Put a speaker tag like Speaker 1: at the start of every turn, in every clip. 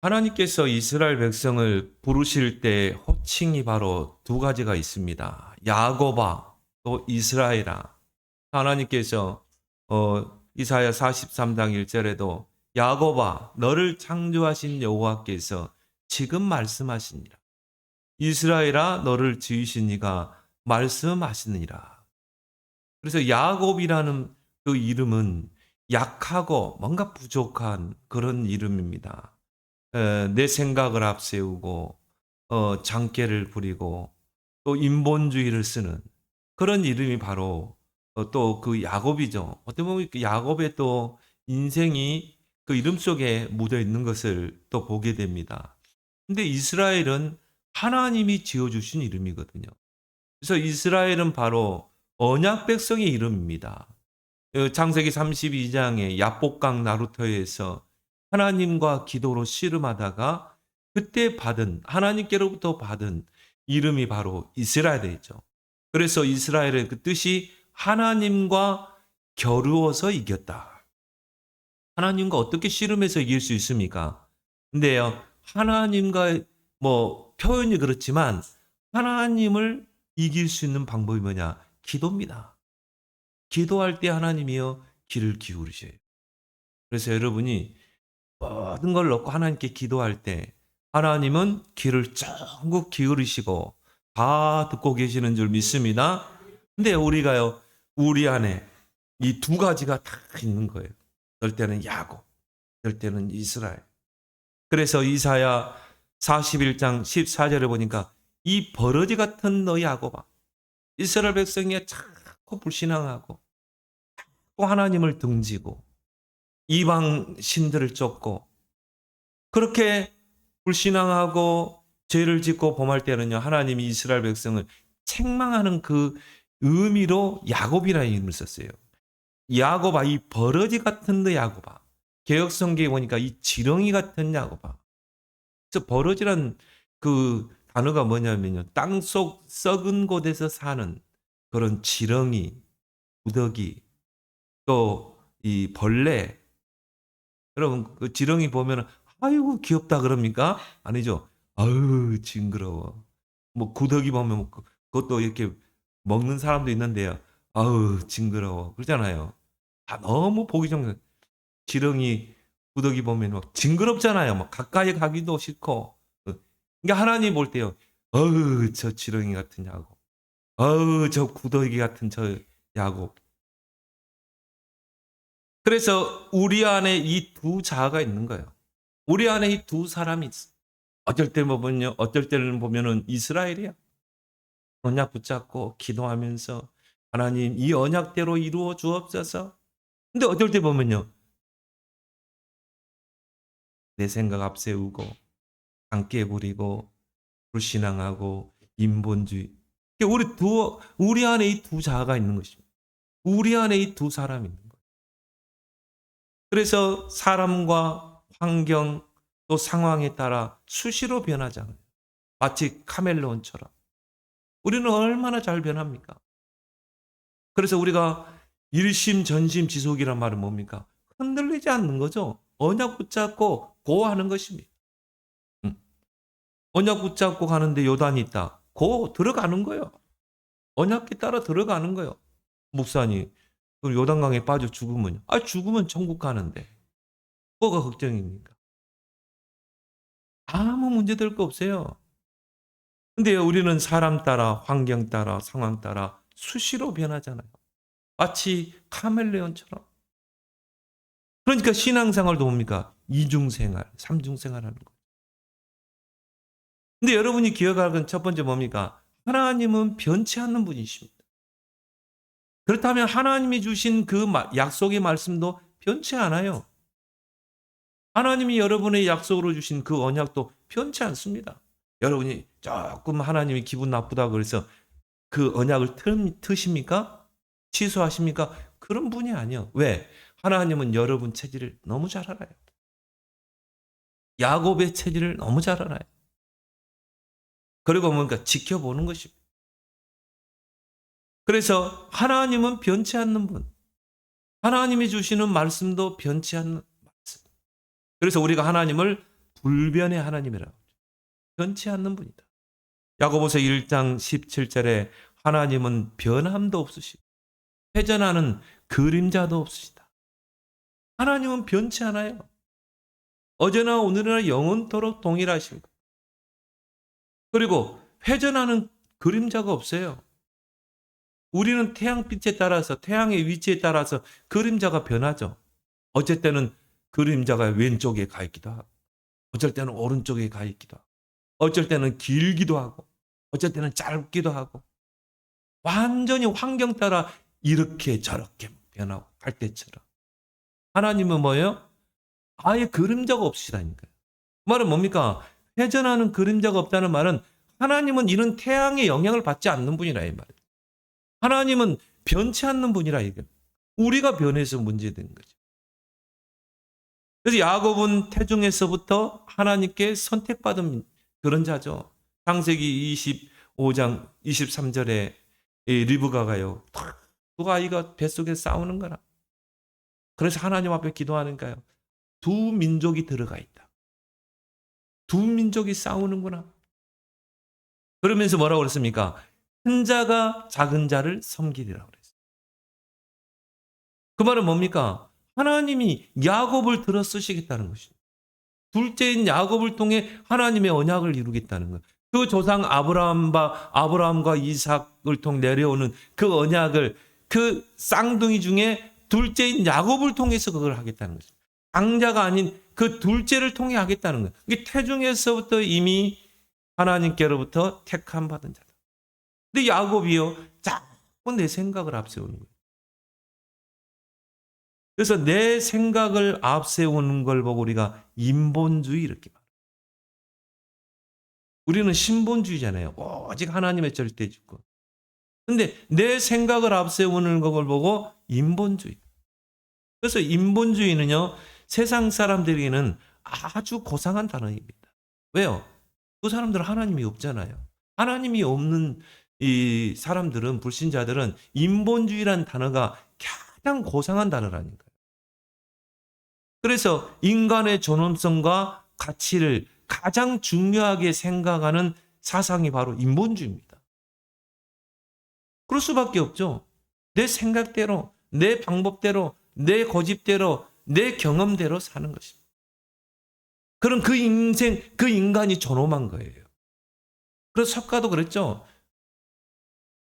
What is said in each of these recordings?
Speaker 1: 하나님께서 이스라엘 백성을 부르실 때 호칭이 바로 두 가지가 있습니다. 야곱아, 또 이스라엘아. 하나님께서 이사야 43장 1절에도 야곱아, 너를 창조하신 여호와께서 지금 말씀하시니라. 이스라엘아, 너를 지으신 이가 말씀하시느니라. 그래서 야곱이라는 그 이름은 약하고 뭔가 부족한 그런 이름입니다. 내 생각을 앞세우고 장깨를 부리고 또 인본주의를 쓰는 그런 이름이 바로 또 그 야곱이죠. 어떻게 보면 그 야곱의 또 인생이 그 이름 속에 묻어 있는 것을 또 보게 됩니다. 근데 이스라엘은 하나님이 지어주신 이름이거든요. 그래서 이스라엘은 바로 언약 백성의 이름입니다. 창세기 32장의 야복강 나루터에서 하나님과 기도로 씨름하다가 그때 받은 하나님께로부터 받은 이름이 바로 이스라엘이죠. 그래서 이스라엘의 그 뜻이 하나님과 겨루어서 이겼다. 하나님과 어떻게 씨름해서 이길 수 있습니까? 근데요, 하나님과 표현이 그렇지만 하나님을 이길 수 있는 방법이 뭐냐? 기도입니다. 기도할 때 하나님이여 귀를 기울이셔요. 그래서 여러분이 모든 걸 놓고 하나님께 기도할 때 하나님은 귀를 쫑긋 기울이시고 다 듣고 계시는 줄 믿습니다. 근데 우리가요, 우리 안에 이 두 가지가 다 있는 거예요. 어떨 때는 야곱, 어떨 때는 이스라엘. 그래서 이사야 41장 14절에 보니까 이 버러지 같은 너 야곱아, 이스라엘 백성이 자꾸 불신앙하고 또 하나님을 등지고 이방 신들을 쫓고 그렇게 불신앙하고 죄를 짓고 범할 때는요, 하나님이 이스라엘 백성을 책망하는 그 의미로 야곱이라는 이름을 썼어요. 야곱아, 이 버러지 같은 너 야곱아. 개역성경에 보니까 이 지렁이 같은 야곱아. 그래서 버러지란 그 단어가 뭐냐면요, 땅속 썩은 곳에서 사는 그런 지렁이, 구더기, 또 이 벌레. 여러분 그 지렁이 보면은 아이고 귀엽다 그럽니까? 아니죠. 아유 징그러워. 뭐 구더기 보면 그것도 이렇게 먹는 사람도 있는데요. 아우 징그러워 그러잖아요. 다 너무 보기 좋은 지렁이 구더기 보면 막 징그럽잖아요. 막 가까이 가기도 싫고. 그러니까 하나님 볼 때요. 어우 저 지렁이 같은 야곱. 어우 저 구더기 같은 저 야곱. 그래서 우리 안에 이 두 자아가 있는 거예요. 우리 안에 이 두 사람이 있어. 어쩔 때는 보면은 이스라엘이야. 언약 붙잡고 기도하면서 하나님 이 언약대로 이루어 주옵소서. 근데 어쩔 때 보면요. 내 생각 앞세우고 함께 부리고 불신앙하고 인본주의. 우리 안에 이 두 자아가 있는 것입니다. 우리 안에 이 두 사람이 있는 거예요. 그래서 사람과 환경 또 상황에 따라 수시로 변하잖아요. 마치 카멜레온처럼. 우리는 얼마나 잘 변합니까? 그래서 우리가 일심전심지속이란 말은 뭡니까? 흔들리지 않는 거죠. 언약 붙잡고 고하는 것입니다. 음. 언약 붙잡고 가는데 요단이 있다. 고 들어가는 거예요. 언약에 따라 들어가는 거예요. 목사님, 그럼 요단강에 빠져 죽으면요? 죽으면 천국 가는데. 뭐가 걱정입니까? 아무 문제될 거 없어요. 근데 우리는 사람 따라, 환경 따라, 상황 따라 수시로 변하잖아요. 마치 카멜레온처럼. 그러니까 신앙생활도 뭡니까? 이중생활, 삼중생활 하는 거예요. 근데 여러분이 기억할 건 첫 번째 뭡니까? 하나님은 변치 않는 분이십니다. 그렇다면 하나님이 주신 그 약속의 말씀도 변치 않아요. 하나님이 여러분의 약속으로 주신 그 언약도 변치 않습니다. 여러분이 조금 하나님이 기분 나쁘다고 그래서 그 언약을 트십니까? 취소하십니까? 그런 분이 아니요. 왜? 하나님은 여러분 체질을 너무 잘 알아요. 야곱의 체질을 너무 잘 알아요. 그리고 뭔가 지켜보는 것입니다. 그래서 하나님은 변치 않는 분. 하나님이 주시는 말씀도 변치 않는 말씀. 그래서 우리가 하나님을 불변의 하나님이라고. 변치 않는 분이다. 야고보서 1장 17절에 하나님은 변함도 없으시고 회전하는 그림자도 없으시다. 하나님은 변치 않아요. 어제나 오늘이나 영원토록 동일하시고, 그리고 회전하는 그림자가 없어요. 우리는 태양빛에 따라서, 태양의 위치에 따라서 그림자가 변하죠. 어쩔 때는 그림자가 왼쪽에 가 있기도 하고, 어쩔 때는 오른쪽에 가 있기도 하고, 어쩔 때는 길기도 하고, 어쩔 때는 짧기도 하고, 완전히 환경 따라 이렇게 저렇게 변하고 갈 때처럼. 하나님은 뭐예요? 아예 그림자가 없으시다니까요. 그 말은 뭡니까? 회전하는 그림자가 없다는 말은 하나님은 이런 태양의 영향을 받지 않는 분이라 이 말이에요. 하나님은 변치 않는 분이라 이게. 우리가 변해서 문제된 거죠. 그래서 야곱은 태중에서부터 하나님께 선택받은 그런 자죠. 창세기 25장 23절에 리브가가요. 두 아이가 뱃속에 싸우는 거라. 그래서 하나님 앞에 기도하는가요? 두 민족이 들어가 있다. 두 민족이 싸우는구나. 그러면서 뭐라고 그랬습니까? 큰 자가 작은 자를 섬기리라고 그랬어요. 그 말은 뭡니까? 하나님이 야곱을 들어 쓰시겠다는 것이죠. 둘째인 야곱을 통해 하나님의 언약을 이루겠다는 것. 그 조상 아브라함과 이삭을 통해 내려오는 그 언약을 그 쌍둥이 중에 둘째인 야곱을 통해서 그걸 하겠다는 것입니다. 장자가 아닌 그 둘째를 통해 하겠다는 거예요. 이게 태중에서부터 이미 하나님께로부터 택함 받은 자다. 근데 야곱이요, 자꾸 내 생각을 앞세우는 거예요. 그래서 내 생각을 앞세우는 걸 보고 우리가 인본주의 이렇게 말해요. 우리는 신본주의잖아요. 오직 하나님의 절대 주권. 근데 내 생각을 앞세우는 걸 보고 인본주의. 그래서 인본주의는요, 세상 사람들에게는 아주 고상한 단어입니다. 왜요? 그 사람들은 하나님이 없잖아요. 하나님이 없는 이 사람들은, 불신자들은 인본주의라는 단어가 가장 고상한 단어라니까요. 그래서 인간의 존엄성과 가치를 가장 중요하게 생각하는 사상이 바로 인본주의입니다. 그럴 수밖에 없죠. 내 생각대로, 내 방법대로, 내 고집대로, 내 경험대로 사는 것입니다. 그럼 그 인생, 그 인간이 존엄한 거예요. 그래서 석가도 그랬죠.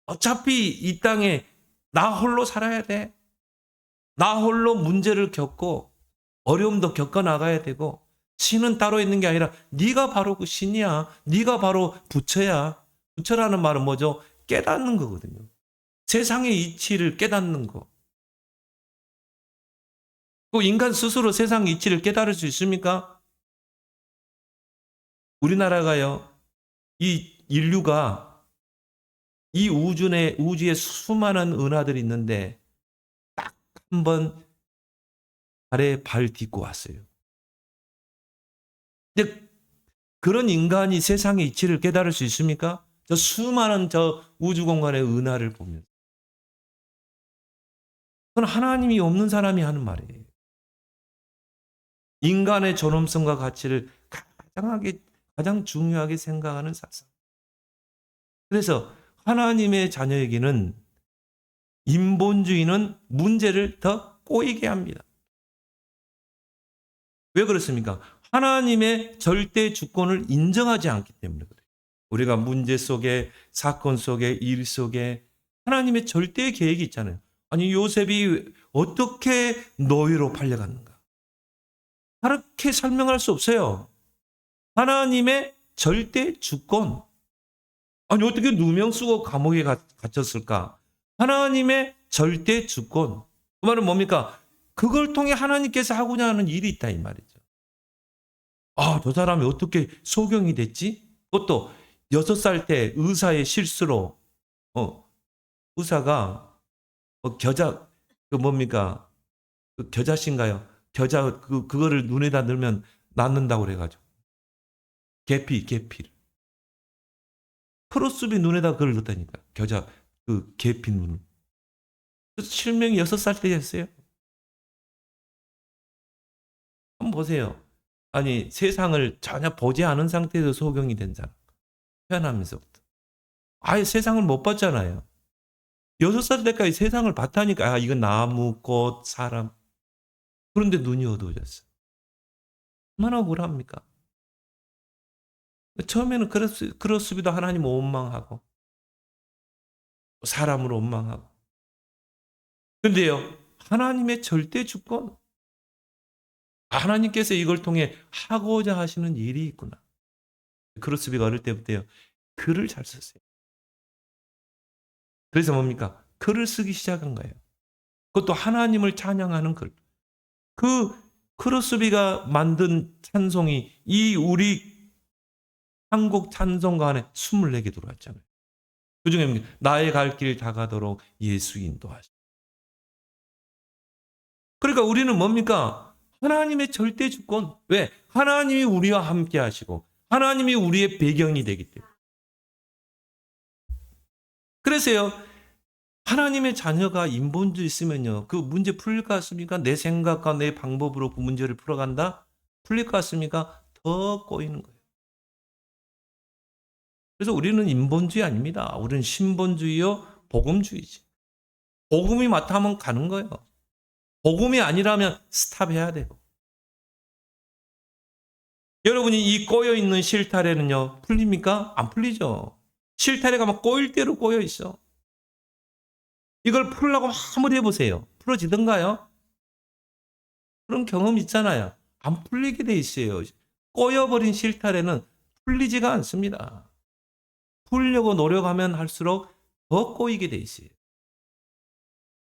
Speaker 1: 어차피 이 땅에 나 홀로 살아야 돼. 나 홀로 문제를 겪고 어려움도 겪어 나가야 되고, 신은 따로 있는 게 아니라 네가 바로 그 신이야. 네가 바로 부처야. 부처라는 말은 뭐죠? 깨닫는 거거든요. 세상의 이치를 깨닫는 거. 그 인간 스스로 세상의 이치를 깨달을 수 있습니까? 우리나라가요, 이 인류가 이 우주에 수많은 은하들이 있는데 딱 한 번 발에 발 딛고 왔어요. 근데 그런 인간이 세상의 이치를 깨달을 수 있습니까? 저 수많은 저 우주 공간의 은하를 보면. 그건 하나님이 없는 사람이 하는 말이에요. 인간의 존엄성과 가치를 가장 중요하게 생각하는 사상. 그래서 하나님의 자녀에게는 인본주의는 문제를 더 꼬이게 합니다. 왜 그렇습니까? 하나님의 절대 주권을 인정하지 않기 때문에 그래요. 우리가 문제 속에, 사건 속에, 일 속에 하나님의 절대 계획이 있잖아요. 아니, 요셉이 어떻게 노예로 팔려갔는가? 그렇게 설명할 수 없어요. 하나님의 절대 주권. 아니, 어떻게 누명 쓰고 감옥에 갇혔을까? 하나님의 절대 주권. 그 말은 뭡니까? 그걸 통해 하나님께서 하고자 하는 일이 있다 이 말이죠. 아, 저 사람이 어떻게 소경이 됐지? 그것도 6살 때 의사의 실수로 의사가 겨자 그 뭡니까? 그 겨자씨인가요? 겨자 그거를 눈에다 넣으면 낫는다고 그래가지고 계피를 프로스비 눈에다 그걸 넣었다니까. 겨자 그 계피 눈. 그래서 실명이 6살 때 했어요. 한번 보세요. 아니 세상을 전혀 보지 않은 상태에서 소경이 된 사람. 태어나면서부터. 아예 세상을 못 봤잖아요. 6살 때까지 세상을 봤다니까. 아, 이건 나무, 꽃, 사람. 그런데 눈이 어두워졌어요. 얼마나 억울합니까? 처음에는 그렇습니다. 하나님 원망하고 사람으로 원망하고. 근데요, 하나님의 절대 주권, 하나님께서 이걸 통해 하고자 하시는 일이 있구나. 크로스비가 어릴 때부터요, 글을 잘 썼어요. 그래서 뭡니까? 글을 쓰기 시작한 거예요. 그것도 하나님을 찬양하는 글. 그 크로스비가 만든 찬송이 이 우리 한국 찬송가 안에 24개 들어왔잖아요. 그 중에 나의 갈 길 다가도록 예수 인도하시고. 그러니까 우리는 뭡니까? 하나님의 절대 주권. 왜? 하나님이 우리와 함께 하시고 하나님이 우리의 배경이 되기 때문에. 그래서요, 하나님의 자녀가 인본주의 있으면요, 그 문제 풀릴 것 같습니까? 내 생각과 내 방법으로 그 문제를 풀어간다? 풀릴 것 같습니까? 더 꼬이는 거예요. 그래서 우리는 인본주의 아닙니다. 우리는 신본주의요, 복음주의지. 복음이 맞다면 가는 거예요. 복음이 아니라면 스탑해야 되고. 여러분이 이 꼬여있는 실타래는요, 풀립니까? 안 풀리죠. 실타래가 막 꼬일 대로 꼬여 있어. 이걸 풀려고 아무리 해보세요. 풀어지던가요? 그런 경험 있잖아요. 안 풀리게 돼 있어요. 꼬여버린 실타래는 풀리지가 않습니다. 풀려고 노력하면 할수록 더 꼬이게 돼 있어요.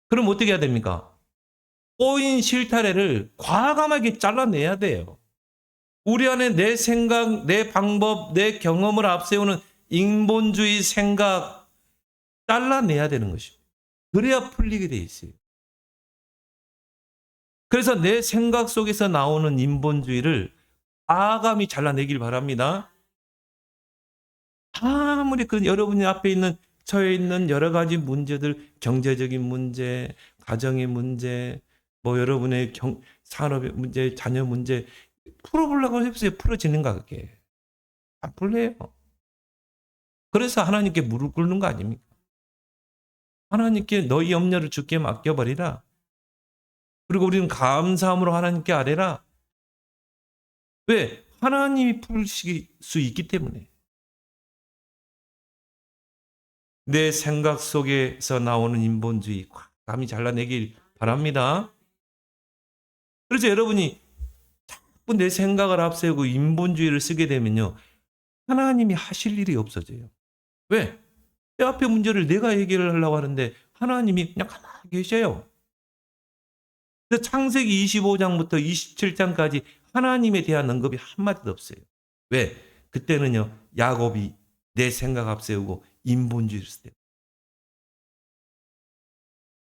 Speaker 1: 그럼 어떻게 해야 됩니까? 꼬인 실타래를 과감하게 잘라내야 돼요. 우리 안에 내 생각, 내 방법, 내 경험을 앞세우는 인본주의 생각 잘라내야 되는 것입니다. 그래야 풀리게 돼 있어요. 그래서 내 생각 속에서 나오는 인본주의를 과감히 잘라내길 바랍니다. 아무리 여러분이 앞에 있는 처해 있는 여러 가지 문제들, 경제적인 문제, 가정의 문제, 뭐 여러분의 산업의 문제, 자녀 문제 풀어보려고 해보세요. 풀어지는가 그게? 안 풀려요. 그래서 하나님께 무릎 꿇는 거 아닙니까? 하나님께 너희 염려를 주께 맡겨버리라. 그리고 우리는 감사함으로 하나님께 아뢰라. 왜? 하나님이 풀실 수 있기 때문에. 내 생각 속에서 나오는 인본주의 감히 잘라내길 바랍니다. 그래서 여러분이 자꾸 내 생각을 앞세우고 인본주의를 쓰게 되면요, 하나님이 하실 일이 없어져요. 왜? 내 앞에 문제를 내가 해결을 하려고 하는데 하나님이 그냥 가만히 계셔요. 그래서 창세기 25장부터 27장까지 하나님에 대한 언급이 한마디도 없어요. 왜? 그때는요, 야곱이 내 생각 앞세우고 인본주의를 쓰대요.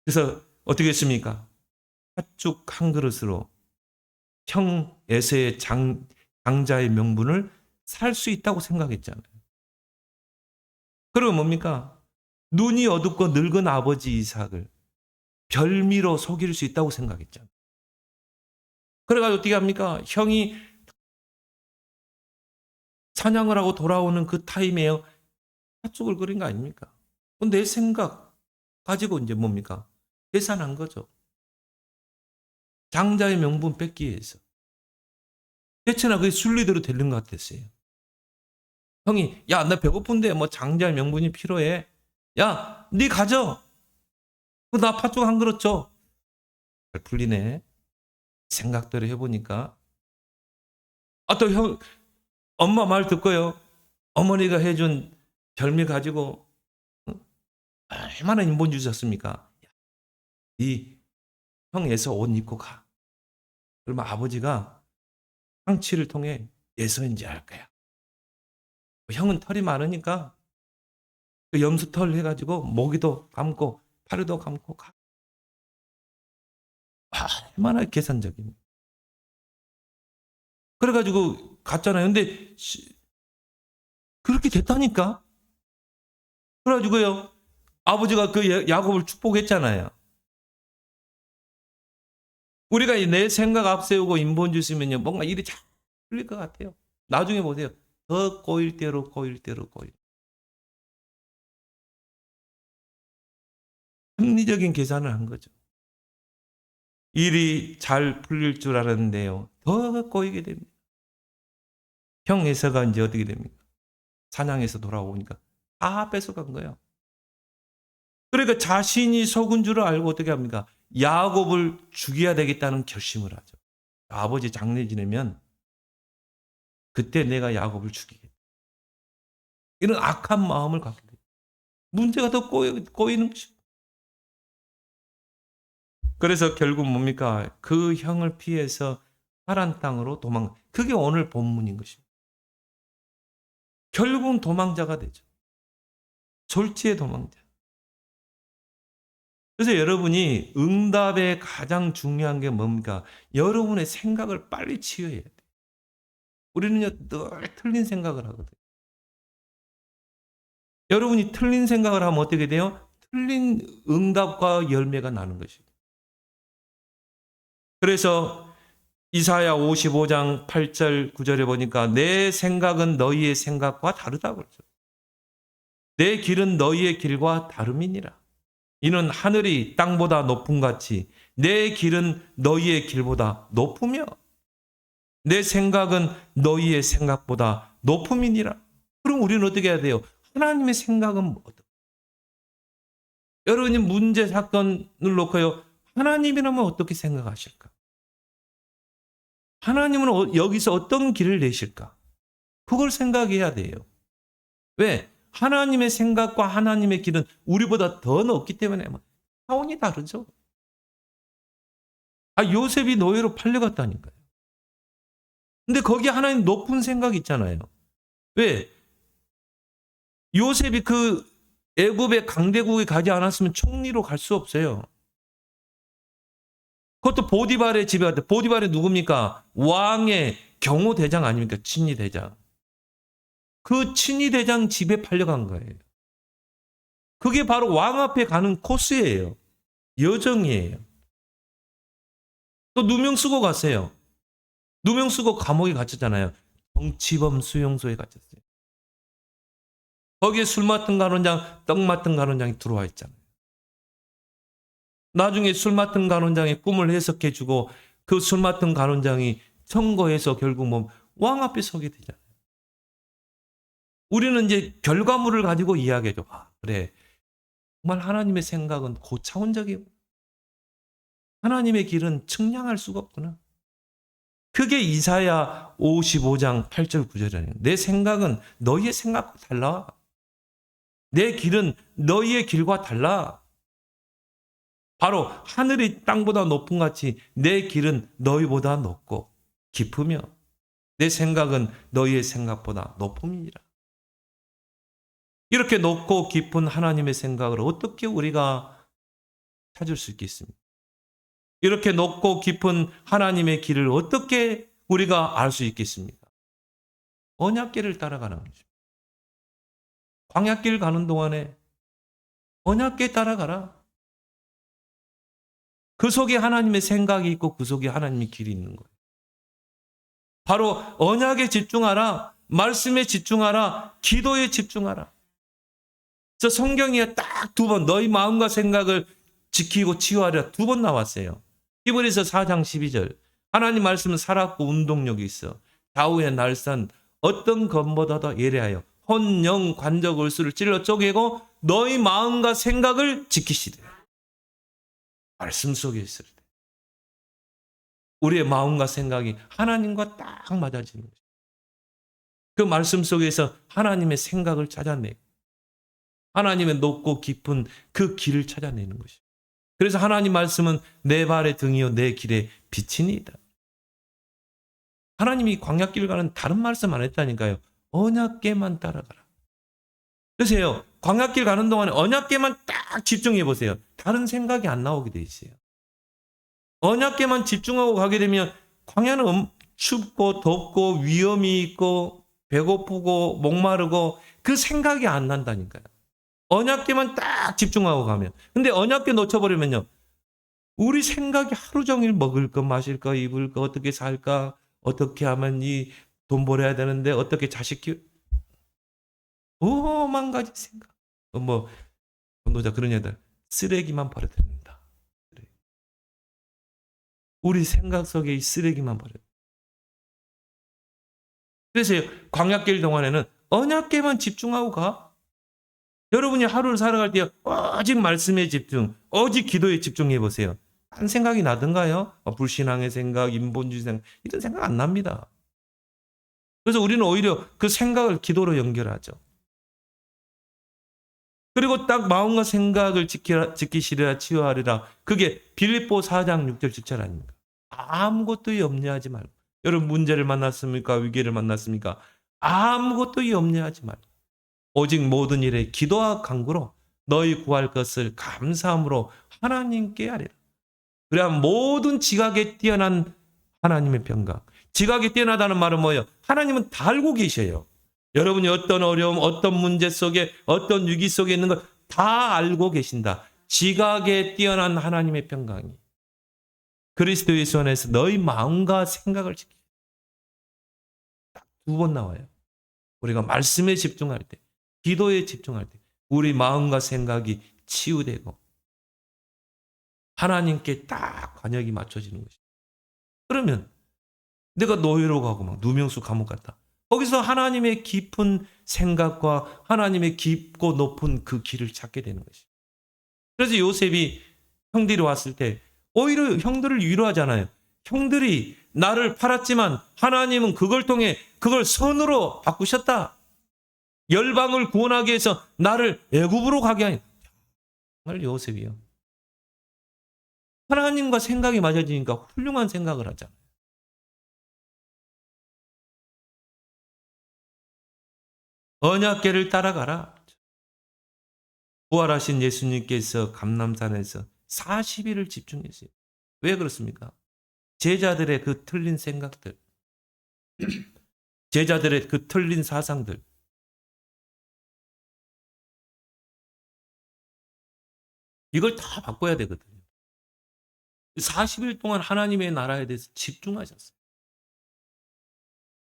Speaker 1: 그래서 어떻게 했습니까? 팥죽 한 그릇으로 형 에서의 장자의 명분을 살 수 있다고 생각했잖아요. 그리고 뭡니까? 눈이 어둡고 늙은 아버지 이삭을 별미로 속일 수 있다고 생각했잖아요. 그래가지고 어떻게 합니까? 형이 사냥을 하고 돌아오는 그 타임에요, 팥죽을 끓인 거 아닙니까? 내 생각 가지고 이제 뭡니까? 계산한 거죠. 장자의 명분 뺏기 위해서. 대체나 그게 순리대로 되는 것 같았어요. 형이, 야, 나 배고픈데 뭐 장자의 명분이 필요해. 야, 네 가져. 나 팥죽 한 그릇 줘. 잘 풀리네. 생각대로 해보니까. 아, 또 형, 엄마 말 듣고요. 어머니가 해준 별미 가지고 얼마나 인본주의 셨습니까? 네 형에서 옷 입고 가. 그러면 아버지가 상치를 통해 예서인지 알 거야. 형은 털이 많으니까 그 염소털 해가지고 목이도 감고 팔도 감고 가. 얼마나 계산적인. 그래가지고 갔잖아요. 근데 그렇게 됐다니까. 그래가지고요, 아버지가 그 야곱을 축복했잖아요. 우리가 내 생각 앞세우고 인본주의 쓰면요, 뭔가 일이 잘 풀릴 것 같아요. 나중에 보세요. 더 꼬일 대로 꼬일 대로 꼬일. 합리적인 계산을 한 거죠. 일이 잘 풀릴 줄 알았는데요. 더 꼬이게 됩니다. 형 에서가 이제 어떻게 됩니까? 사냥에서 돌아오니까 다 뺏어간 거예요. 그러니까 자신이 속은 줄을 알고 어떻게 합니까? 야곱을 죽여야 되겠다는 결심을 하죠. 아버지 장례 지내면 그때 내가 야곱을 죽이겠다. 이런 악한 마음을 갖게 돼요. 문제가 더 꼬이는 것이죠. 그래서 결국 뭡니까? 그 형을 피해서 파란 땅으로 그게 오늘 본문인 것입니다. 결국은 도망자가 되죠. 졸지의 도망자. 그래서 여러분이 응답의 가장 중요한 게 뭡니까? 여러분의 생각을 빨리 치유해야 돼요. 우리는요, 늘 틀린 생각을 하거든요. 여러분이 틀린 생각을 하면 어떻게 돼요? 틀린 응답과 열매가 나는 것입니다. 그래서 이사야 55장 8절 9절에 보니까 내 생각은 너희의 생각과 다르다고 그러죠. 내 길은 너희의 길과 다름이니라. 이는 하늘이 땅보다 높음 같이 내 길은 너희의 길보다 높으며 내 생각은 너희의 생각보다 높음이니라. 그럼 우리는 어떻게 해야 돼요? 하나님의 생각은 어떻게? 여러분이 문제 사건을 놓고요. 하나님이라면 어떻게 생각하실까? 하나님은 여기서 어떤 길을 내실까? 그걸 생각해야 돼요. 왜? 하나님의 생각과 하나님의 길은 우리보다 더 높기 때문에 차원이 다르죠. 요셉이 노예로 팔려갔다니까요. 근데 거기에 하나님 높은 생각이 있잖아요. 왜? 요셉이 그 애굽의 강대국에 가지 않았으면 총리로 갈 수 없어요. 그것도 보디발의 집에 갔대. 보디발이 누굽니까? 왕의 경호대장 아닙니까? 친위대장. 그 친위대장 집에 팔려간 거예요. 그게 바로 왕 앞에 가는 코스예요. 여정이에요. 또 누명 쓰고 갔어요. 누명 쓰고 감옥에 갇혔잖아요. 정치범 수용소에 갇혔어요. 거기에 술 맡은 간원장, 떡 맡은 간원장이 들어와 있잖아요. 나중에 술 맡은 간원장의 꿈을 해석해주고 그 술 맡은 간원장이 청거해서 결국 왕 앞에 서게 되잖아요. 우리는 이제 결과물을 가지고 이야기해줘. 그래. 정말 하나님의 생각은 고차원적이고 하나님의 길은 측량할 수가 없구나. 그게 이사야 55장 8절 9절이에요. 내 생각은 너희의 생각과 달라. 내 길은 너희의 길과 달라. 바로 하늘이 땅보다 높은 같이 내 길은 너희보다 높고 깊으며 내 생각은 너희의 생각보다 높음이니라. 이렇게 높고 깊은 하나님의 생각을 어떻게 우리가 찾을 수 있겠습니까? 이렇게 높고 깊은 하나님의 길을 어떻게 우리가 알 수 있겠습니까? 언약길을 따라가는 거죠. 광야길 가는 동안에 언약길 따라가라. 그 속에 하나님의 생각이 있고 그 속에 하나님의 길이 있는 거예요. 바로 언약에 집중하라. 말씀에 집중하라. 기도에 집중하라. 저 성경에 딱 2번 너희 마음과 생각을 지키고 치유하리라 2번 나왔어요. 히브리서 4장 12절. 하나님 말씀은 살았고 운동력이 있어. 좌우의 날선 어떤 검보다도 예리하여 혼, 영, 관적, 을수를 찔러 쪼개고 너희 마음과 생각을 지키시되. 말씀 속에 있을 때 우리의 마음과 생각이 하나님과 딱 맞아지는 거죠. 그 말씀 속에서 하나님의 생각을 찾아내고 하나님의 높고 깊은 그 길을 찾아내는 것이죠. 그래서 하나님 말씀은 내 발의 등이요 내 길의 빛이니이다. 하나님이 광야길 가는 다른 말씀 안 했다니까요. 언약궤만 따라가라. 그래서요. 광야길 가는 동안에 언약궤만 딱 집중해 보세요. 다른 생각이 안 나오게 돼 있어요. 언약궤만 집중하고 가게 되면 광야는 춥고 덥고 위험이 있고 배고프고 목마르고 그 생각이 안 난다니까요. 언약궤만 딱 집중하고 가면. 근데 언약궤 놓쳐버리면요. 우리 생각이 하루 종일 먹을 거, 마실 거, 입을 거, 어떻게 살까, 어떻게 하면 이 돈 벌어야 되는데 어떻게 자식 키우 오만 가지 생각. 뭐 전도자 그런 애들 쓰레기만 버려듭니다. 우리 생각 속에 이 쓰레기만 버려. 그래서 광야길 동안에는 언약궤만 집중하고 가. 여러분이 하루를 살아갈 때 오직 말씀에 집중, 오직 기도에 집중해 보세요. 딴 생각이 나던가요? 불신앙의 생각, 인본주의 생각 이런 생각 안 납니다. 그래서 우리는 오히려 그 생각을 기도로 연결하죠. 그리고 딱 마음과 생각을 지키시리라 치유하리라. 그게 빌립보 4장 6절 7절 아닙니까? 아무것도 염려하지 말고. 여러분 문제를 만났습니까? 위기를 만났습니까? 아무것도 염려하지 말고. 오직 모든 일에 기도와 간구로 너희 구할 것을 감사함으로 하나님께 하리라. 그래야 모든 지각에 뛰어난 하나님의 평강. 지각이 뛰어나다는 말은 뭐예요? 하나님은 다 알고 계셔요. 여러분이 어떤 어려움, 어떤 문제 속에, 어떤 위기 속에 있는 걸 다 알고 계신다. 지각에 뛰어난 하나님의 평강이 그리스도 예수 안에서 너희 마음과 생각을 지키다. 두 번 나와요. 우리가 말씀에 집중할 때, 기도에 집중할 때 우리 마음과 생각이 치유되고 하나님께 딱 관역이 맞춰지는 것이죠. 그러면 내가 노예로 가고 막 누명수 감옥 갔다. 거기서 하나님의 깊은 생각과 하나님의 깊고 높은 그 길을 찾게 되는 것이죠. 그래서 요셉이 형들이 왔을 때 오히려 형들을 위로하잖아요. 형들이 나를 팔았지만 하나님은 그걸 통해 그걸 선으로 바꾸셨다. 열방을 구원하기 위해서 나를 애굽으로 가게 하니. 정말 요셉이요. 하나님과 생각이 맞아지니까 훌륭한 생각을 하잖아요. 언약궤를 따라가라. 부활하신 예수님께서 감람산에서 40일을 집중했어요. 왜 그렇습니까? 제자들의 그 틀린 생각들, 제자들의 그 틀린 사상들, 이걸 다 바꿔야 되거든요. 40일 동안 하나님의 나라에 대해서 집중하셨어요.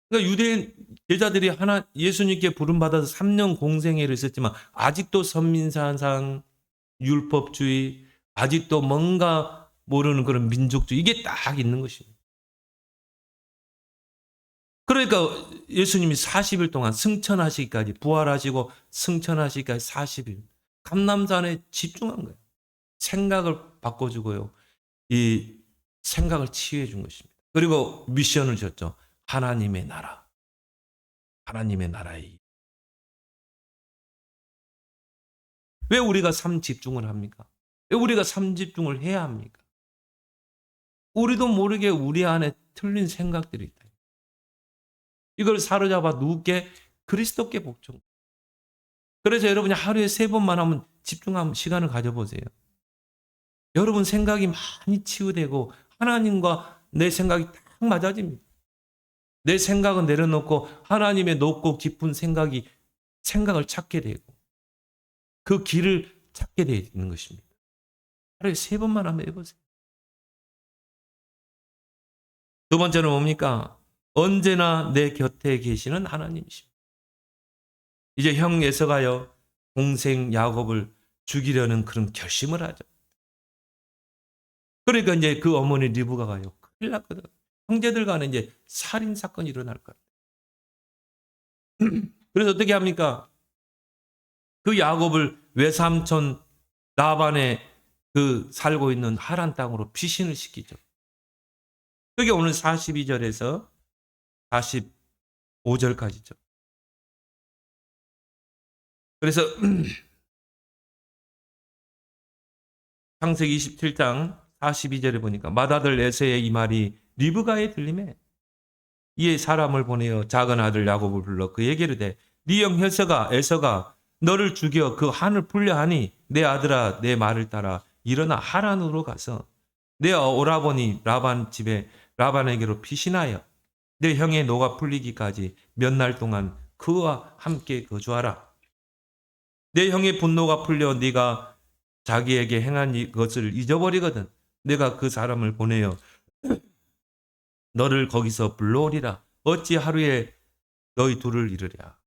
Speaker 1: 그러니까 유대인 제자들이 예수님께 부름받아서 3년 공생애를 했었지만 아직도 선민사상, 율법주의, 아직도 뭔가 모르는 그런 민족주의 이게 딱 있는 것입니다. 그러니까 예수님이 40일 동안 승천하시기까지 부활하시고 승천하시기까지 40일 감람산에 집중한 거예요. 생각을 바꿔주고요. 이 생각을 치유해 준 것입니다. 그리고 미션을 줬죠. 하나님의 나라. 하나님의 나라에. 왜 우리가 삶 집중을 합니까? 왜 우리가 삶 집중을 해야 합니까? 우리도 모르게 우리 안에 틀린 생각들이 있다. 이걸 사로잡아 누구께? 그리스도께 복종. 그래서 여러분이 하루에 3번만 하면 집중하면 시간을 가져보세요. 여러분 생각이 많이 치유되고 하나님과 내 생각이 딱 맞아집니다. 내 생각은 내려놓고 하나님의 높고 깊은 생각을 찾게 되고 그 길을 찾게 되는 것입니다. 하루에 3번만 하면 해보세요. 두 번째는 뭡니까? 언제나 내 곁에 계시는 하나님이십니다. 이제 형 에서가요 동생 야곱을 죽이려는 그런 결심을 하죠. 그러니까 이제 그 어머니 리브가가요 큰일 났거든. 형제들 간에 이제 살인 사건이 일어날 거예요. 그래서 어떻게 합니까? 그 야곱을 외삼촌 라반의 그 살고 있는 하란 땅으로 피신을 시키죠. 그게 오늘 42절에서 45절까지죠. 그래서 창세기 27장 42절에 보니까 맏아들 에서의 이 말이 리브가에 들리매 이에 사람을 보내어 작은 아들 야곱을 불러 그에게 이르되 네 형 에서가 너를 죽여 그 한을 풀려 하니 내 아들아 내 말을 따라 일어나 하란으로 가서 내 오라버니 라반 집에 라반에게로 피신하여 내 형의 노가 풀리기까지 몇 날 동안 그와 함께 거주하라. 내 형의 분노가 풀려 네가 자기에게 행한 것을 잊어버리거든 내가 그 사람을 보내어 너를 거기서 불러오리라. 어찌 하루에 너희 둘을 이르랴.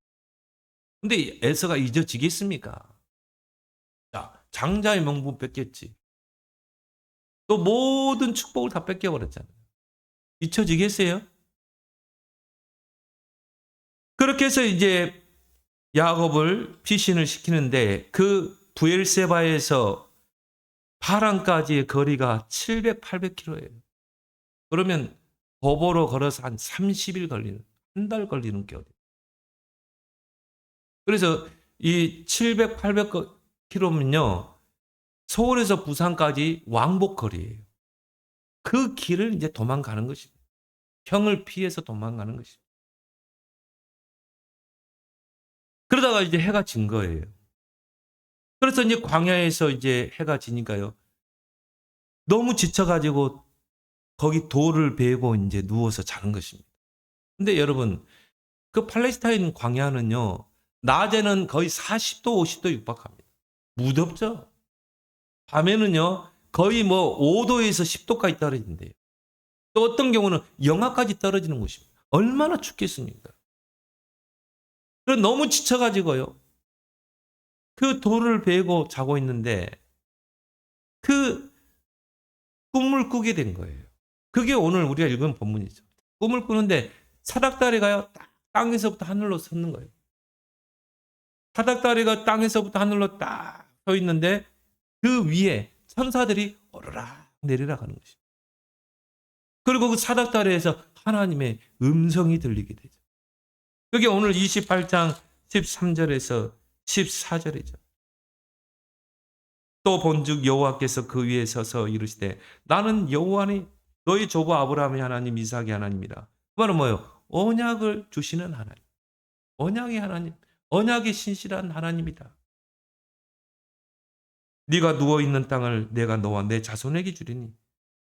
Speaker 1: 근데 에서가 잊어지겠습니까? 자, 장자의 명분 뺏겼지. 또 모든 축복을 다 뺏겨버렸잖아요. 잊혀지겠어요? 그렇게 해서 이제 야곱을 피신을 시키는데 그 부엘세바에서 파란까지의 거리가 700, 800km예요. 그러면 도보로 걸어서 한 30일 걸리는, 한 달 걸리는 게 어디예요? 그래서 이 700, 800km면요. 서울에서 부산까지 왕복 거리예요. 그 길을 이제 도망가는 것입니다. 형을 피해서 도망가는 것입니다. 그러다가 이제 해가 진 거예요. 그래서 이제 광야에서 이제 해가 지니까요. 너무 지쳐가지고 거기 돌을 베고 이제 누워서 자는 것입니다. 근데 여러분, 그 팔레스타인 광야는요, 낮에는 거의 40도, 50도 육박합니다. 무덥죠? 밤에는요, 거의 뭐 5도에서 10도까지 떨어진대요. 또 어떤 경우는 영하까지 떨어지는 곳입니다. 얼마나 춥겠습니까? 그래서 너무 지쳐가지고요, 그 돌을 베고 자고 있는데, 그 꿈을 꾸게 된 거예요. 그게 오늘 우리가 읽은 본문이죠. 꿈을 꾸는데 사닥다리가요, 딱 땅에서부터 하늘로 솟는 거예요. 사닥다리가 땅에서부터 하늘로 딱 서 있는데 그 위에 천사들이 오르락 내리락 하는 것이죠. 그리고 그 사닥다리에서 하나님의 음성이 들리게 되죠. 그게 오늘 28장 13절에서 14절이죠. 또 본즉 여호와께서 그 위에 서서 이르시되 나는 여호와니 너희 조부 아브라함의 하나님 이삭의 하나님이라. 그 말은 뭐예요? 언약을 주시는 하나님. 언약의 하나님. 언약이 신실한 하나님이다. 네가 누워있는 땅을 내가 너와 내 자손에게 주리니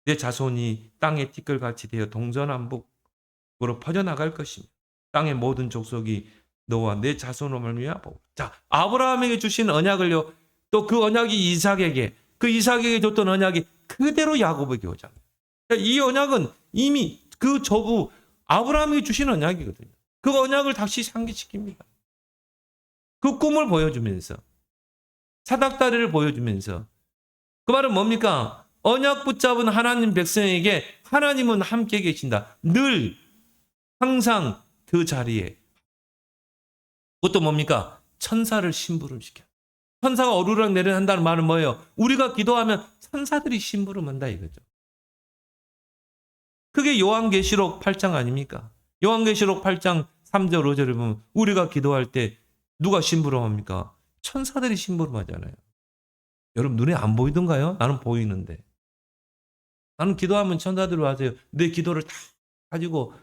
Speaker 1: 내 자손이 땅의 티끌같이 되어 동서남북으로 퍼져나갈 것이며 땅의 모든 족속이 너와 내 자손으로 말미암아. 자, 아브라함에게 주신 언약을요, 또 그 언약이 이삭에게, 그 이삭에게 줬던 언약이 그대로 야곱에게 오잖아요. 그러니까 이 언약은 이미 그 조부 아브라함에게 주신 언약이거든요. 그 언약을 다시 상기시킵니다. 그 꿈을 보여주면서, 사닥다리를 보여주면서, 그 말은 뭡니까? 언약 붙잡은 하나님 백성에게 하나님은 함께 계신다. 늘 항상 그 자리에. 그것도 뭡니까? 천사를 심부름시켜. 천사가 오르락 내리락 한다는 말은 뭐예요? 우리가 기도하면 천사들이 심부름한다 이거죠. 그게 요한계시록 8장 아닙니까? 요한계시록 8장 3절 5절을 보면 우리가 기도할 때 누가 심부름합니까? 천사들이 심부름하잖아요. 여러분 눈에 안 보이던가요? 나는 보이는데. 나는 기도하면 천사들이 와서 내 기도를 다 가지고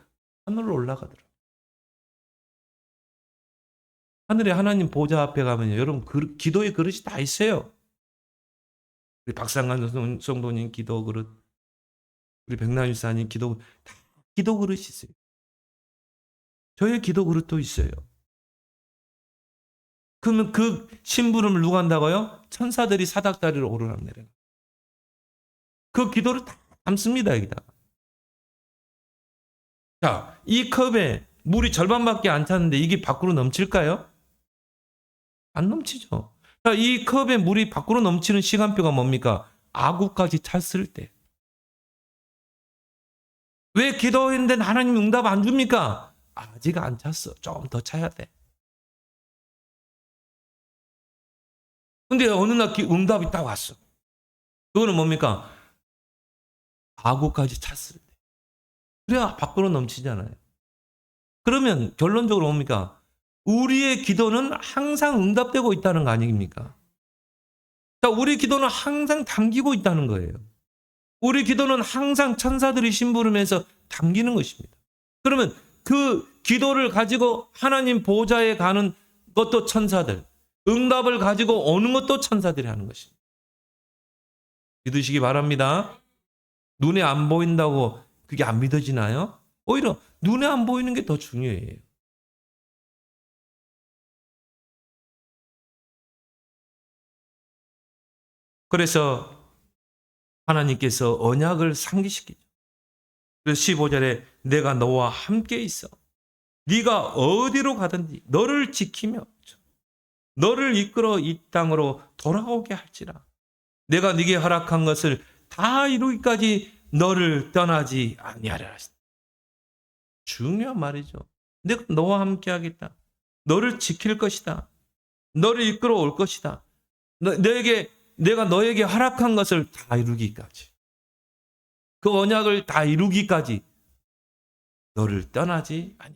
Speaker 1: 하늘로 올라가더라. 하늘에 하나님 보좌 앞에 가면요. 여러분 기도의 그릇이 다 있어요. 우리 박상관 성도님 기도 그릇, 우리 백남일 사님 기도, 다 기도 그릇이 있어요. 저의 기도 그릇도 있어요. 그러면 그 심부름을 누가 한다고요? 천사들이 사닥다리로 오르락내리락. 그 기도를 다 담습니다, 여기다. 자, 이 컵에 물이 절반밖에 안 찼는데 이게 밖으로 넘칠까요? 안 넘치죠. 자, 이 컵에 물이 밖으로 넘치는 시간표가 뭡니까? 아구까지 찼을 때. 왜 기도했는데 하나님 응답 안 줍니까? 아직 안 찼어. 좀 더 차야 돼. 근데 어느 날 응답이 딱 왔어. 그거는 뭡니까? 아구까지 찼을 때. 그래야 밖으로 넘치잖아요. 그러면 결론적으로 뭡니까? 우리의 기도는 항상 응답되고 있다는 거 아닙니까? 자, 우리 기도는 항상 담기고 있다는 거예요. 우리 기도는 항상 천사들이 심부름해서 담기는 것입니다. 그러면 그 기도를 가지고 하나님 보좌에 가는 것도 천사들, 응답을 가지고 오는 것도 천사들이 하는 것입니다. 믿으시기 바랍니다. 눈에 안 보인다고 그게 안 믿어지나요? 오히려 눈에 안 보이는 게 더 중요해요. 그래서 하나님께서 언약을 상기시키죠. 그래서 15절에 내가 너와 함께 있어. 네가 어디로 가든지 너를 지키며 너를 이끌어 이 땅으로 돌아오게 할지라. 내가 네게 허락한 것을 다 이루기까지 너를 떠나지 아니하리라. 중요한 말이죠. 내가 너와 함께 하겠다. 너를 지킬 것이다. 너를 이끌어 올 것이다. 내가 너에게 허락한 것을 다 이루기까지. 그 언약을 다 이루기까지 너를 떠나지 아니.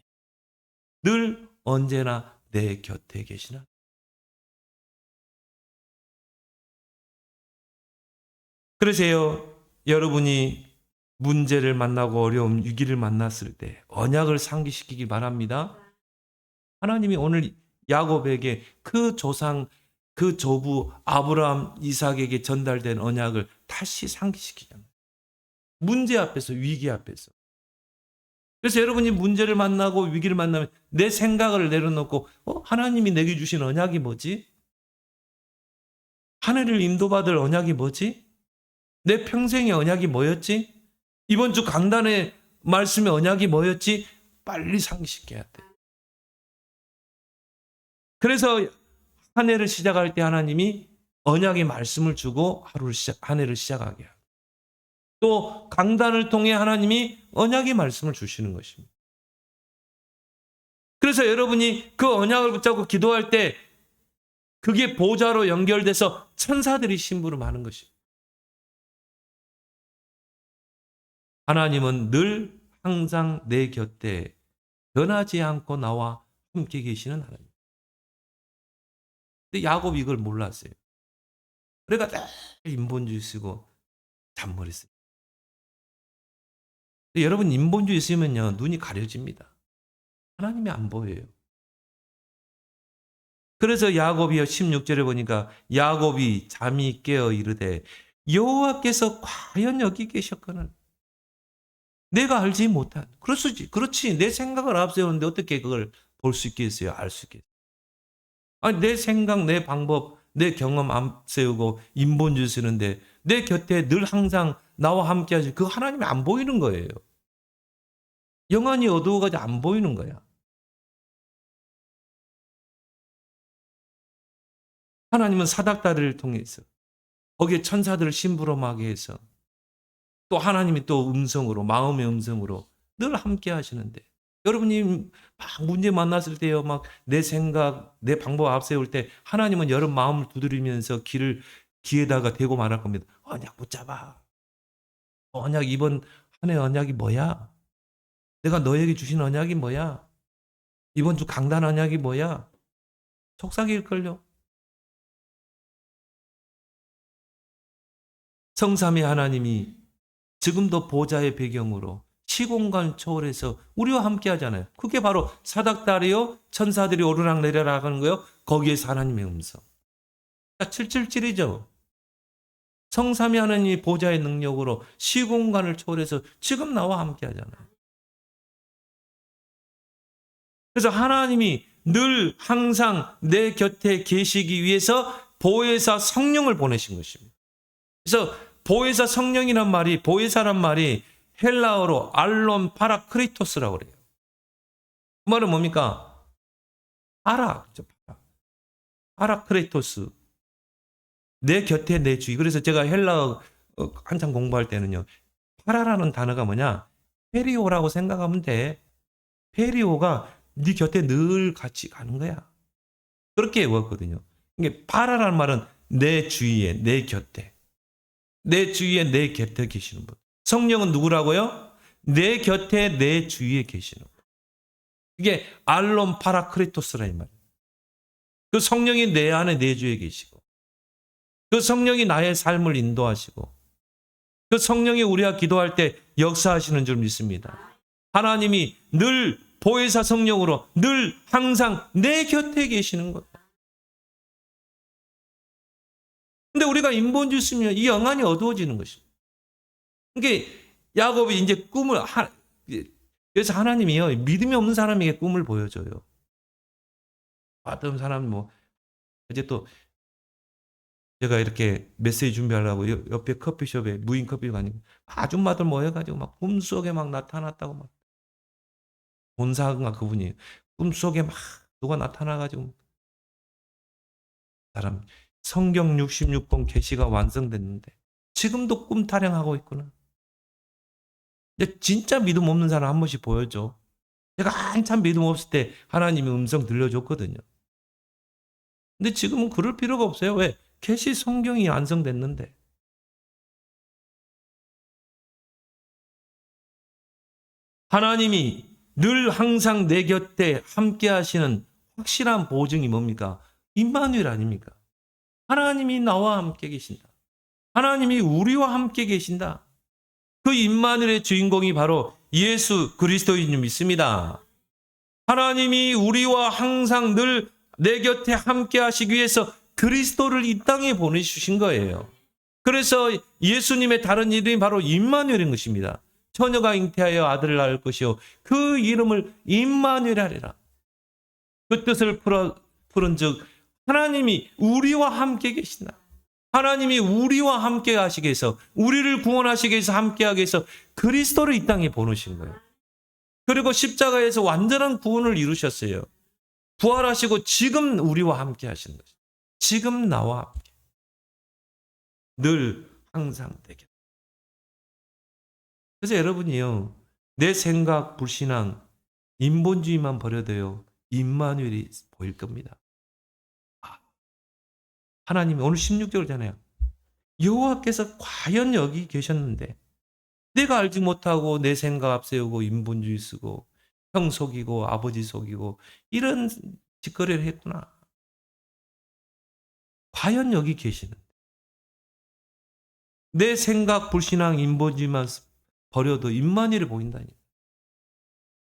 Speaker 1: 늘 언제나 내 곁에 계시나. 그러세요. 여러분이 문제를 만나고 어려움, 위기를 만났을 때 언약을 상기시키기 바랍니다. 하나님이 오늘 야곱에게 그 조상, 그 조부 아브라함, 이삭에게 전달된 언약을 다시 상기시키잖아요. 문제 앞에서, 위기 앞에서. 그래서 여러분이 문제를 만나고 위기를 만나면 내 생각을 내려놓고 하나님이 내게 주신 언약이 뭐지? 한 해를 인도받을 언약이 뭐지? 내 평생의 언약이 뭐였지? 이번 주 강단의 말씀의 언약이 뭐였지? 빨리 상기시켜야 돼. 그래서 한 해를 시작할 때 하나님이 언약의 말씀을 주고 한 해를 시작하게 하고 또 강단을 통해 하나님이 언약의 말씀을 주시는 것입니다. 그래서 여러분이 그 언약을 붙잡고 기도할 때 그게 보좌로 연결돼서 천사들이 심부름하는 것입니다. 하나님은 늘 항상 내 곁에 변하지 않고 나와 함께 계시는 하나님. 근데 야곱이 이걸 몰랐어요. 그러니까 인본주의 쓰고 잔머리 쓰고. 여러분 인본주의 쓰면요 눈이 가려집니다. 하나님이 안 보여요. 그래서 야곱이요 16절에 보니까 야곱이 잠이 깨어 이르되 여호와께서 과연 여기 계셨거늘 내가 알지 못한 그렇지 내 생각을 앞세우는데 어떻게 그걸 볼 수 있겠어요? 알 수 있겠어요? 아니 내 생각 내 방법 내 경험 앞세우고 인본주의 쓰는데 내 곁에 늘 항상 나와 함께 하시 그 하나님이 안 보이는 거예요. 영안이 어두워가지고 안 보이는 거야. 하나님은 사닥다리를 통해서 거기에 천사들을 심부름하게 해서 또 하나님이 또 음성으로 마음의 음성으로 늘 함께 하시는데 여러분이 막 문제 만났을 때요 막 내 생각 내 방법 앞세울 때 하나님은 여러분 마음을 두드리면서 귀에다가 대고 말할 겁니다. 언약 붙잡아. 언약 이번 한 해 언약이 뭐야? 내가 너에게 주신 언약이 뭐야? 이번 주 강단 언약이 뭐야? 속삭일걸요. 성삼위 하나님이 지금도 보좌의 배경으로 시공간 초월해서 우리와 함께 하잖아요. 그게 바로 사닥다리요 천사들이 오르락 내리락 하는 거요. 거기에서 하나님의 음성. 777이죠. 성삼위 하나님이 보좌의 능력으로 시공간을 초월해서 지금 나와 함께 하잖아요. 그래서 하나님이 늘 항상 내 곁에 계시기 위해서 보혜사 성령을 보내신 것입니다. 그래서 보혜사 성령이란 말이 보혜사란 말이 헬라어로 알론 파라크리토스라고 그래요. 그 말은 뭡니까? 파라크리토스. 내 곁에 내 주의. 그래서 제가 헬라어 한참 공부할 때는요. 파라라는 단어가 뭐냐? 페리오라고 생각하면 돼. 페리오가 네 곁에 늘 같이 가는 거야. 그렇게 외웠거든요. 이게 파라라는 말은 내 주위에, 내 곁에. 내 주위에, 내 곁에 계시는 분. 성령은 누구라고요? 내 곁에, 내 주위에 계시는 분. 이게 알론 파라크리토스라 이 말이에요. 그 성령이 내 안에, 내 주위에 계시고 그 성령이 나의 삶을 인도하시고 그 성령이 우리가 기도할 때 역사하시는 줄 믿습니다. 하나님이 늘 보혜사 성령으로 늘 항상 내 곁에 계시는 거예요. 근데 우리가 인본주의 쓰면 이 영안이 어두워지는 것입니다. 그러니까 야곱이 이제 그래서 하나님이요 믿음이 없는 사람에게 꿈을 보여줘요. 어떤 사람이 이제 또 제가 이렇게 메시지 준비하려고 옆에 커피숍에 무인 커피 가니까 아줌마들 모여가지고 막 꿈속에 막 나타났다고 막 본사가 그분이 꿈속에 막 누가 나타나가지고 사람 성경 66권 계시가 완성됐는데 지금도 꿈 타령하고 있구나. 근데 진짜 믿음 없는 사람 한 번씩 보여줘. 제가 한참 믿음 없을 때 하나님이 음성 들려줬거든요. 근데 지금은 그럴 필요가 없어요. 왜? 계시 성경이 완성됐는데. 하나님이 늘 항상 내 곁에 함께 하시는 확실한 보증이 뭡니까? 임마누엘 아닙니까? 하나님이 나와 함께 계신다. 하나님이 우리와 함께 계신다. 그 임마누엘의 주인공이 바로 예수 그리스도인 줄 믿습니다. 하나님이 우리와 항상 늘 내 곁에 함께 하시기 위해서 그리스도를 이 땅에 보내주신 거예요. 그래서 예수님의 다른 이름이 바로 임마누엘인 것입니다. 처녀가 잉태하여 아들을 낳을 것이요 그 이름을 임마누엘 하리라. 그 뜻을 풀은즉 하나님이 우리와 함께 계신다. 하나님이 우리와 함께 하시기 위해서 우리를 구원하시기 위해서 함께하기 위해서 그리스도를 이 땅에 보내신 거예요. 그리고 십자가에서 완전한 구원을 이루셨어요. 부활하시고 지금 우리와 함께 하시는 것이죠. 지금 나와 함께. 늘 항상 되게. 그래서 여러분이요. 내 생각, 불신앙, 인본주의만 버려도요. 임마누엘이 보일 겁니다. 하나님이 오늘 16절이잖아요. 여호와께서 과연 여기 계셨는데 내가 알지 못하고 내 생각 앞세우고 인본주의 쓰고 형 속이고 아버지 속이고 이런 짓거리를 했구나. 과연 여기 계시는 내 생각, 불신앙, 인본주의만 버려도 임마누엘이 보인다니.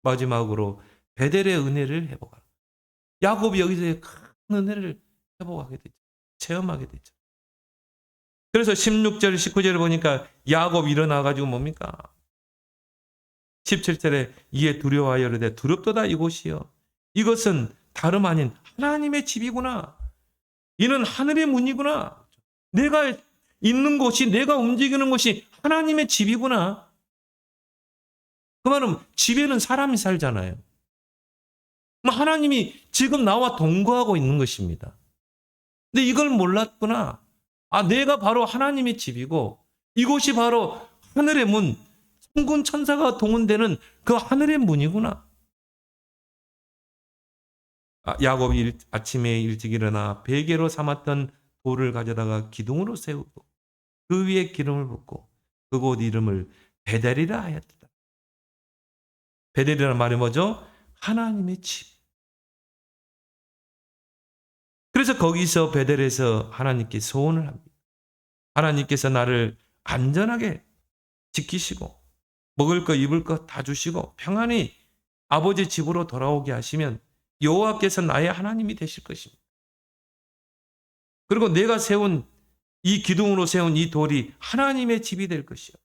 Speaker 1: 마지막으로 베델의 은혜를 회복하라. 야곱이 여기서 큰 은혜를 회복하게 되죠. 체험하게 되죠. 그래서 16절, 19절을 보니까 야곱이 일어나가지고 뭡니까? 17절에 이에 두려워하여 이르되 두렵도다 이곳이요. 이것은 다름 아닌 하나님의 집이구나. 이는 하늘의 문이구나. 내가 있는 곳이, 내가 움직이는 곳이 하나님의 집이구나. 그 말은 집에는 사람이 살잖아요. 하나님이 지금 나와 동거하고 있는 것입니다. 근데 이걸 몰랐구나. 아, 내가 바로 하나님의 집이고 이곳이 바로 하늘의 문, 천군 천사가 동원되는 그 하늘의 문이구나. 야곱이 아침에 일찍 일어나 베개로 삼았던 돌을 가져다가 기둥으로 세우고 그 위에 기름을 붓고 그곳 이름을 베델이라 하였다. 베델이라는 말이 뭐죠? 하나님의 집. 그래서 거기서 베델에서 하나님께 소원을 합니다. 하나님께서 나를 안전하게 지키시고 먹을 것 입을 것 다 주시고 평안히 아버지 집으로 돌아오게 하시면 여호와께서 나의 하나님이 되실 것입니다. 그리고 내가 세운 이 기둥으로 세운 이 돌이 하나님의 집이 될 것이요.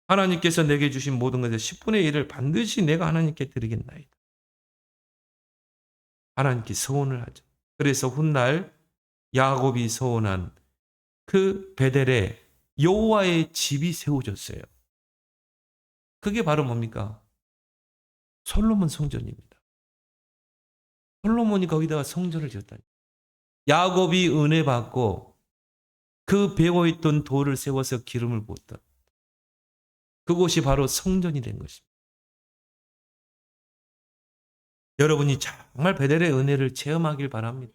Speaker 1: 하나님께서 내게 주신 모든 것의 10분의 1을 반드시 내가 하나님께 드리겠나이다. 하나님께 소원을 하죠. 그래서 훗날 야곱이 소원한 그 베델에 여호와의 집이 세워졌어요. 그게 바로 뭡니까? 솔로몬 성전입니다. 솔로몬이 거기다가 성전을 지었다니. 야곱이 은혜 받고 그 배워있던 돌을 세워서 기름을 부었다. 그곳이 바로 성전이 된 것입니다. 여러분이 정말 베델의 은혜를 체험하길 바랍니다.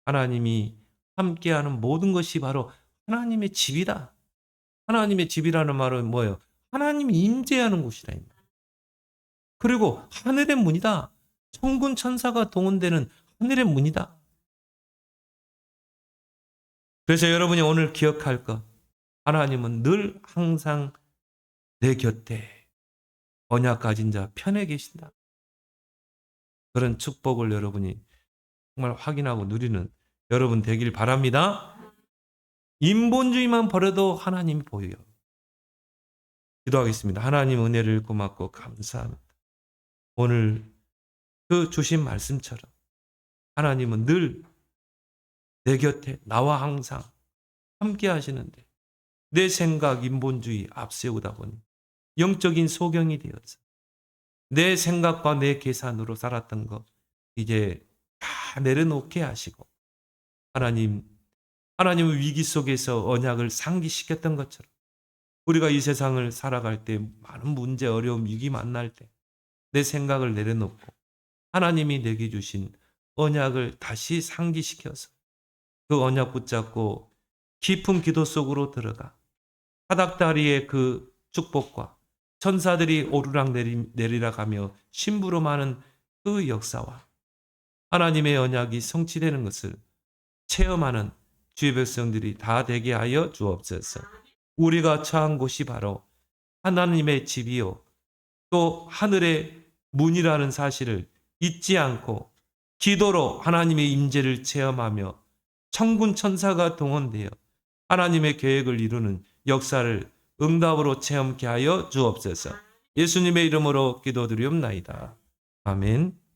Speaker 1: 하나님이 함께하는 모든 것이 바로 하나님의 집이다. 하나님의 집이라는 말은 뭐예요? 하나님이 임재하는 곳이다. 그리고 하늘의 문이다. 천군 천사가 동원되는 하늘의 문이다. 그래서 여러분이 오늘 기억할 것, 하나님은 늘 항상 내 곁에 언약 가진 자 편에 계신다. 그런 축복을 여러분이 정말 확인하고 누리는 여러분 되길 바랍니다. 인본주의만 버려도 하나님이 보여요. 기도하겠습니다. 하나님 은혜를 고맙고 감사합니다. 오늘 그 주신 말씀처럼 하나님은 늘 내 곁에 나와 항상 함께 하시는데 내 생각 인본주의 앞세우다 보니 영적인 소경이 되었어. 내 생각과 내 계산으로 살았던 거 이제 다 내려놓게 하시고 하나님은 위기 속에서 언약을 상기시켰던 것처럼 우리가 이 세상을 살아갈 때 많은 문제, 어려움, 위기 만날 때 내 생각을 내려놓고 하나님이 내게 주신 언약을 다시 상기시켜서 그 언약 붙잡고 깊은 기도 속으로 들어가 바닥다리의 그 축복과 천사들이 오르락 내리락 하며 심부름하는 그 역사와 하나님의 언약이 성취되는 것을 체험하는 주의 백성들이 다 되게 하여 주옵소서. 우리가 처한 곳이 바로 하나님의 집이요 또 하늘의 문이라는 사실을 잊지 않고 기도로 하나님의 임재를 체험하며 천군 천사가 동원되어 하나님의 계획을 이루는 역사를 응답으로 체험케 하여 주옵소서. 예수님의 이름으로 기도드리옵나이다. 아멘.